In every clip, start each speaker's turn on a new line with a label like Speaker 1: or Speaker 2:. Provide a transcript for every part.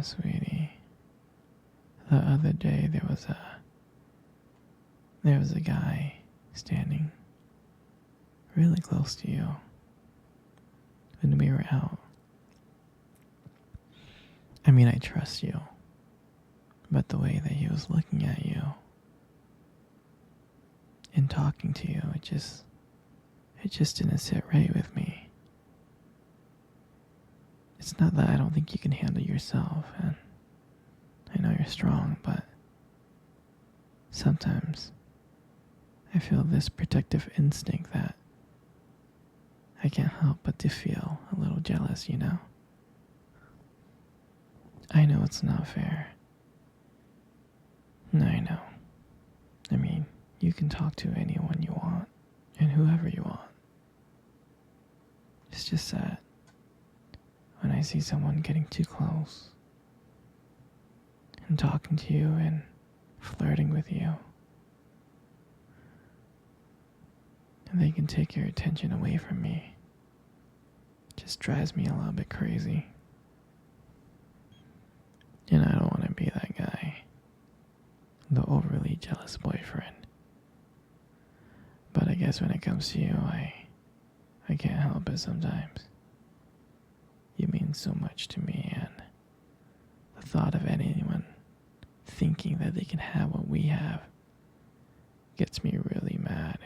Speaker 1: Sweetie, the other day there was a guy standing really close to you when we were out. I mean, I trust you, but the way that he was looking at you and talking to you, it just didn't sit right with me. It's not that I don't think you can handle yourself, and I know you're strong, but sometimes I feel this protective instinct that I can't help but to feel a little jealous, you know? I know it's not fair. I know. I mean, you can talk to anyone you want, and whoever you want. It's just that when I see someone getting too close and talking to you and flirting with you, and they can take your attention away from me, it just drives me a little bit crazy. And I don't want to be that guy, the overly jealous boyfriend. But I guess when it comes to you, I can't help it sometimes. You mean so much to me, and the thought of anyone thinking that they can have what we have gets me really mad.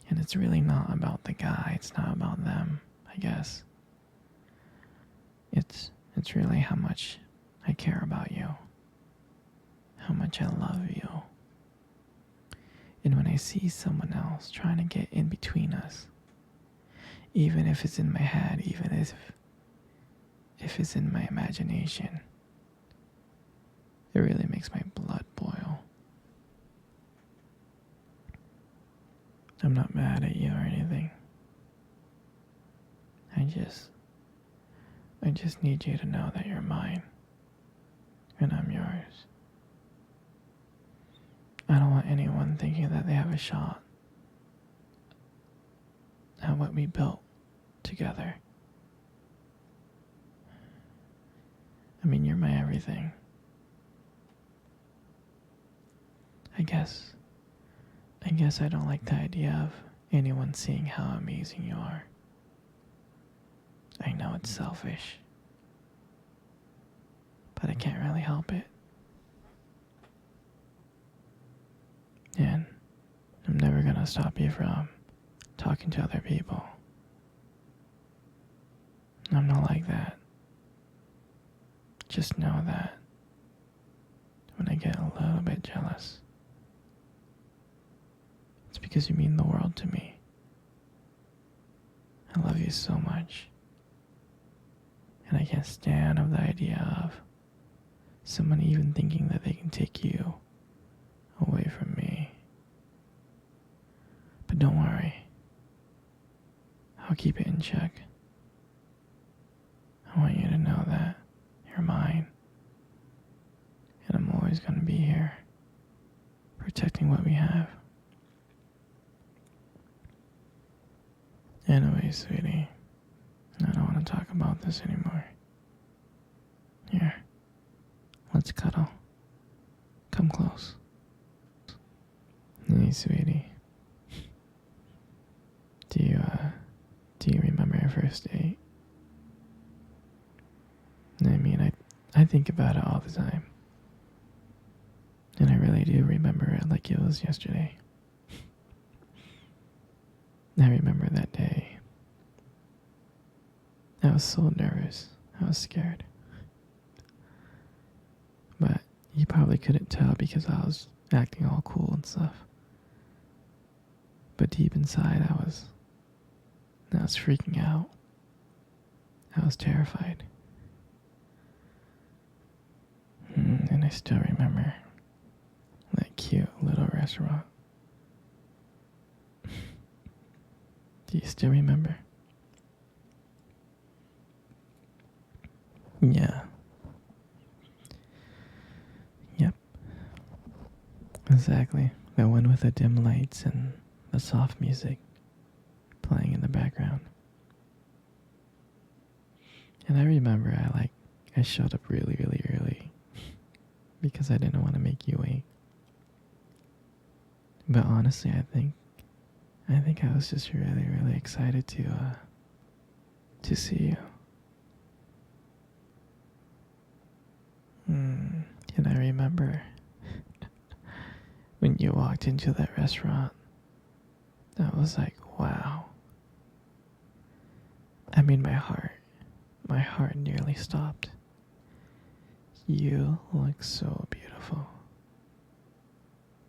Speaker 1: And it's really not about the guy, it's not about them, I guess. It's really how much I care about you, how much I love you. And when I see someone else trying to get in between us, even if it's in my head, even if it's in my imagination, it really makes my blood boil. I'm not mad at you or anything. I just need you to know that you're mine, and I'm yours. I don't want anyone thinking that they have a shot at what we built together. I mean, you're my everything. I guess I don't like the idea of anyone seeing how amazing you are. I know it's selfish, but I can't really help it. And I'm never gonna stop you from talking to other people. I'm not like that. Just know that when I get a little bit jealous, it's because you mean the world to me. I love you so much. And I can't stand of the idea of someone even thinking that they can take you away from me. But don't worry. I'll keep it in check. I want you to know that you're mine. And I'm always going to be here, protecting what we have. Anyway, sweetie, I don't want to talk about this anymore. Here, let's cuddle. Come close. Hey, sweetie. Do you remember our first date? I mean, I think about it all the time. And I really do remember it like it was yesterday. I remember that day. I was so nervous. I was scared. But you probably couldn't tell because I was acting all cool and stuff. But deep inside, I was freaking out. I was terrified. And I still remember that cute little restaurant. Do you still remember? Yeah. Yep. Exactly. The one with the dim lights and the soft music playing in the background. And I remember I showed up really, really early because I didn't want to make you wait. But honestly, I think I was just really, really excited to see you. And I remember when you walked into that restaurant, I was like, wow. I mean, my heart nearly stopped. You look so beautiful.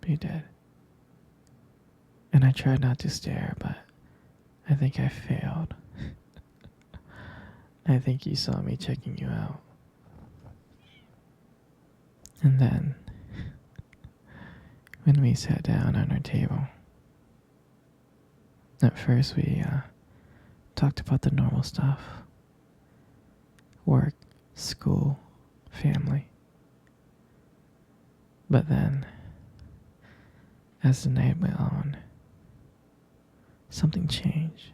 Speaker 1: You did. And I tried not to stare, but I think I failed. I think you saw me checking you out. And then, when we sat down on our table, at first we talked about the normal stuff. Work, school, family. But then, as the night went on, something changed.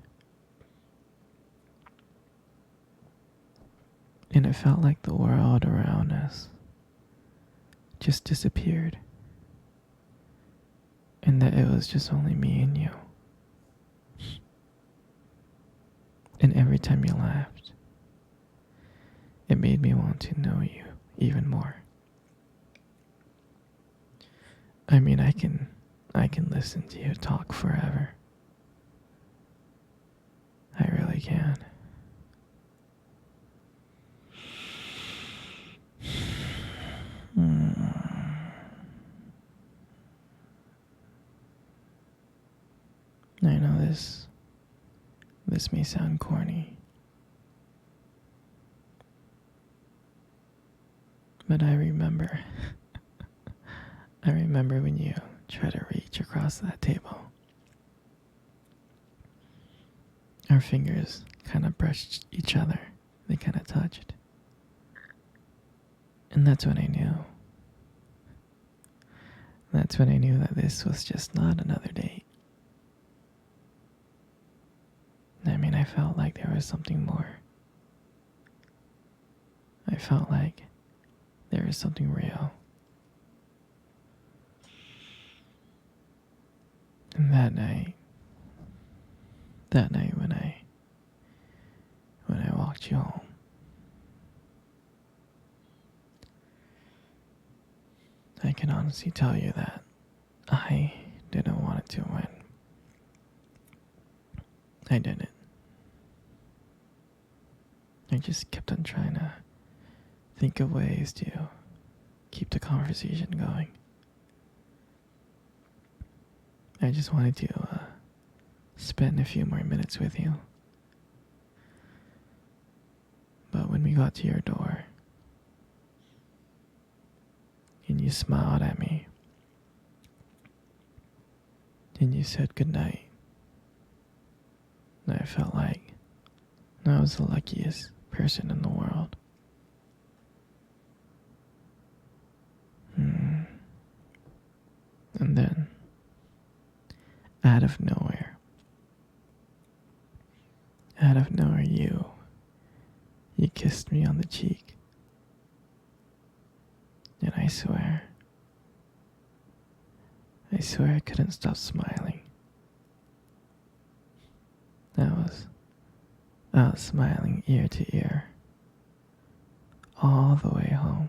Speaker 1: And it felt like the world around us just disappeared. And that it was just only me and you. And every time you laughed, it made me want to know you even more. I mean, I can listen to you talk forever. I really can. I know this may sound corny, but I remember when you tried to reach across that table. Our fingers kind of brushed each other. They kind of touched. And that's when I knew. That's when I knew that this was just not another date. I mean, I felt like there was something more. I felt like there was something real. And that night when I walked you home, I can honestly tell you that I didn't want it to win. I didn't. I just kept on trying to think of ways to keep the conversation going. I just wanted to spend a few more minutes with you. But when we got to your door, and you smiled at me, and you said goodnight, I felt like I was the luckiest person in the world. And then, out of nowhere, you kissed me on the cheek. And I swear I couldn't stop smiling. I was smiling ear to ear, all the way home.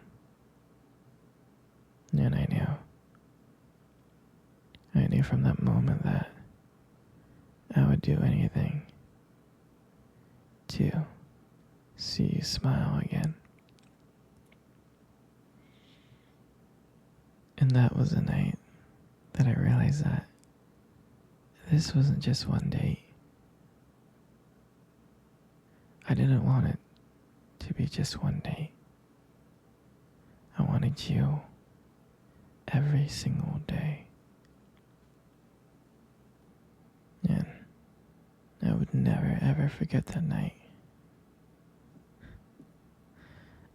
Speaker 1: And I knew from that moment that I would do anything to see you smile again. And that was the night that I realized that this wasn't just one date. I didn't want it to be just one date. I wanted you every single day. And I would never ever forget that night.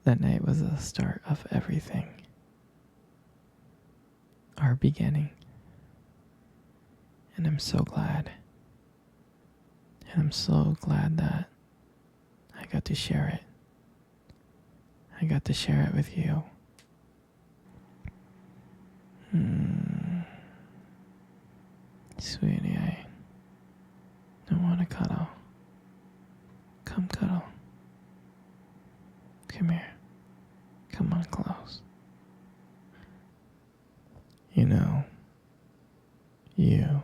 Speaker 1: That night was the start of everything. Our beginning. And I'm so glad. And I'm so glad that I got to share it got to share it with you. Sweetie, I want to cuddle. Come cuddle. Come here. Come on close. You know, you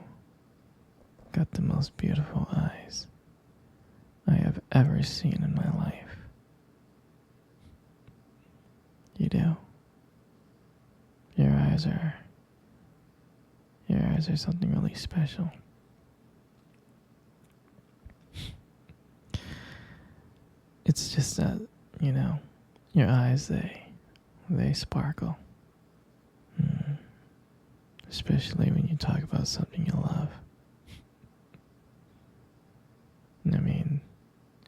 Speaker 1: got the most beautiful eyes I have ever seen in my life. You do. Your eyes are something really special. It's just that, your eyes, they sparkle. Especially when you talk about something you love. I mean,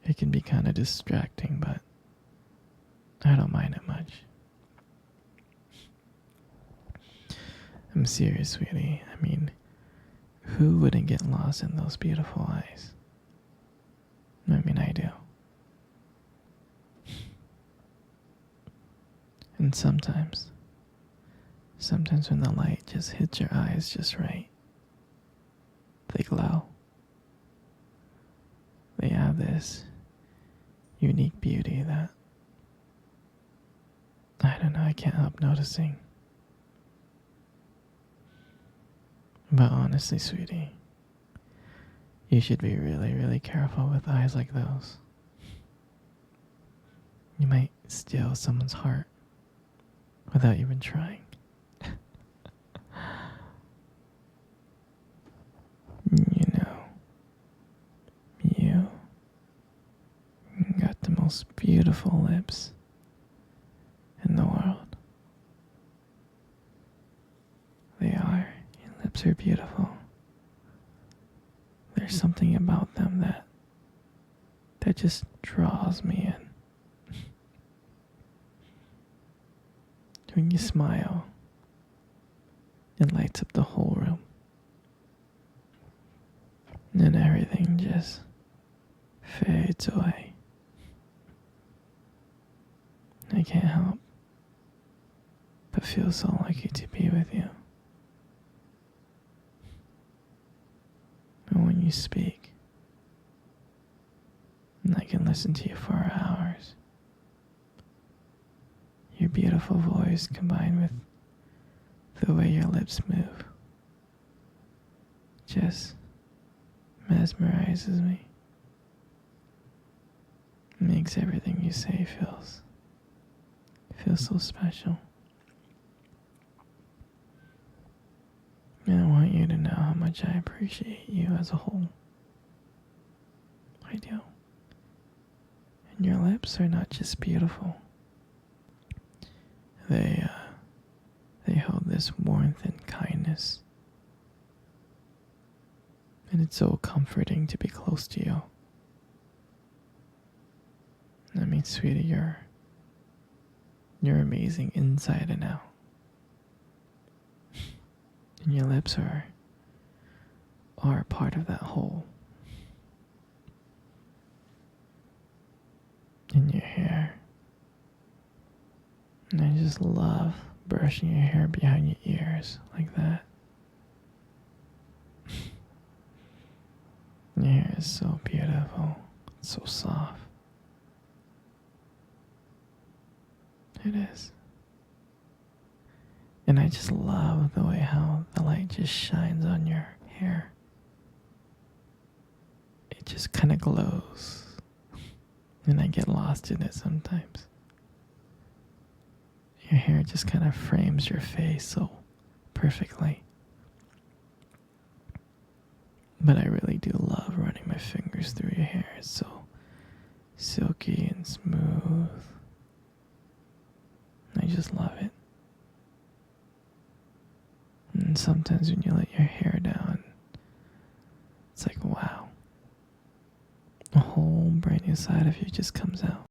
Speaker 1: it can be kind of distracting, but I don't mind it much. I'm serious, sweetie. I mean, who wouldn't get lost in those beautiful eyes? I mean, I do. And sometimes when the light just hits your eyes just right, they glow. They have this unique beauty that, I don't know, I can't help noticing. But honestly, sweetie, you should be really, really careful with eyes like those. You might steal someone's heart without even trying. You got the most beautiful lips in the world. They are. Your lips are beautiful. There's something about them that just draws me in. When you smile, it lights up the whole room. And everything just fades away. I can't help but feel so lucky to be with you. And when you speak, I can listen to you for hours. Your beautiful voice combined with the way your lips move just mesmerizes me. Makes everything you say feels so special. And I want you to know how much I appreciate you as a whole. I do. And your lips are not just beautiful. They hold this warmth and kindness. And it's so comforting to be close to you. I mean, sweetie, you're amazing inside and out. And your lips are part of that whole. And your hair. And I just love brushing your hair behind your ears like that. Your hair is so beautiful. It's so soft. It is. And I just love the way how the light just shines on your hair. It just kind of glows. And I get lost in it sometimes. Your hair just kind of frames your face so perfectly. But I really do love running my fingers through your hair. It's so silky and smooth. I just love it. And sometimes when you let your hair down, it's like, wow. A whole brand new side of you just comes out.